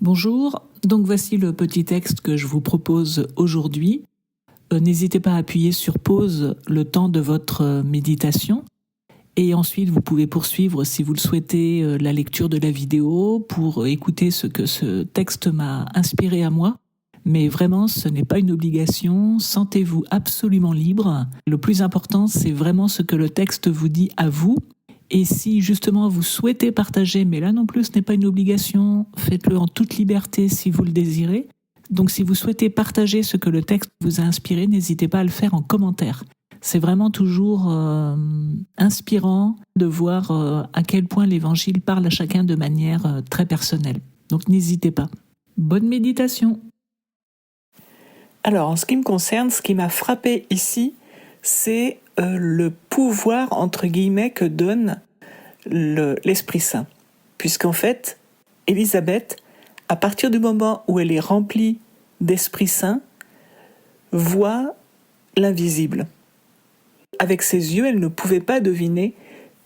Bonjour, donc voici le petit texte que je vous propose aujourd'hui. N'hésitez pas à appuyer sur pause le temps de votre méditation et ensuite vous pouvez poursuivre si vous le souhaitez la lecture de la vidéo pour écouter ce que ce texte m'a inspiré à moi. Mais vraiment, ce n'est pas une obligation, sentez-vous absolument libre. Le plus important, c'est vraiment ce que le texte vous dit à vous. Et si justement vous souhaitez partager, mais là non plus ce n'est pas une obligation, faites-le en toute liberté si vous le désirez. Donc si vous souhaitez partager ce que le texte vous a inspiré, n'hésitez pas à le faire en commentaire. C'est vraiment toujours inspirant de voir à quel point l'Évangile parle à chacun de manière très personnelle. Donc n'hésitez pas. Bonne méditation. Alors en ce qui me concerne, ce qui m'a frappé ici, c'est le pouvoir, entre guillemets, que donne l'Esprit Saint. Puisqu'en fait, Élisabeth, à partir du moment où elle est remplie d'Esprit Saint, voit l'invisible. Avec ses yeux, elle ne pouvait pas deviner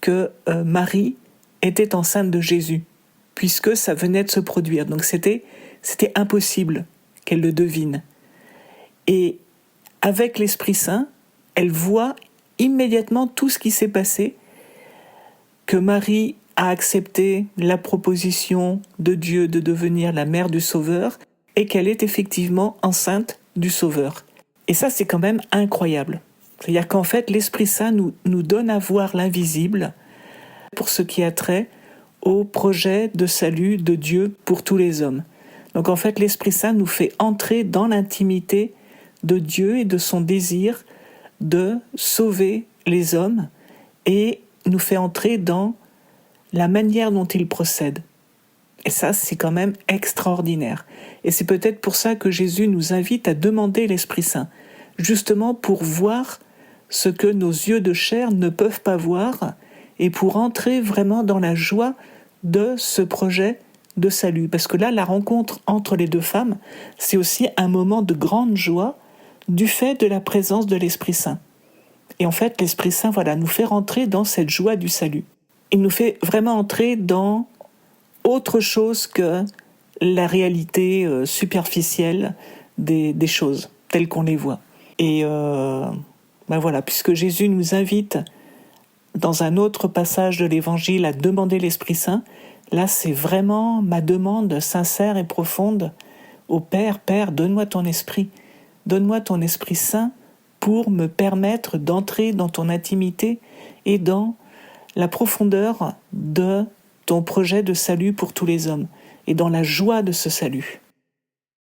que Marie était enceinte de Jésus, puisque ça venait de se produire. Donc c'était impossible qu'elle le devine. Et avec l'Esprit Saint, elle voit immédiatement tout ce qui s'est passé, que Marie a accepté la proposition de Dieu de devenir la mère du Sauveur et qu'elle est effectivement enceinte du Sauveur. Et ça, c'est quand même incroyable. C'est-à-dire qu'en fait, l'Esprit Saint nous donne à voir l'invisible pour ce qui a trait au projet de salut de Dieu pour tous les hommes. Donc en fait, l'Esprit Saint nous fait entrer dans l'intimité de Dieu et de son désir de sauver les hommes et nous fait entrer dans la manière dont il procède. Et ça, c'est quand même extraordinaire. Et c'est peut-être pour ça que Jésus nous invite à demander l'Esprit Saint, justement pour voir ce que nos yeux de chair ne peuvent pas voir et pour entrer vraiment dans la joie de ce projet de salut. Parce que là, la rencontre entre les deux femmes, c'est aussi un moment de grande joie du fait de la présence de l'Esprit Saint. Et en fait, l'Esprit Saint, nous fait rentrer dans cette joie du salut. Il nous fait vraiment entrer dans autre chose que la réalité superficielle des choses, telles qu'on les voit. Et puisque Jésus nous invite dans un autre passage de l'Évangile à demander l'Esprit Saint, là c'est vraiment ma demande sincère et profonde au Père. Père, donne-moi ton Esprit Saint pour me permettre d'entrer dans ton intimité et dans la profondeur de ton projet de salut pour tous les hommes et dans la joie de ce salut.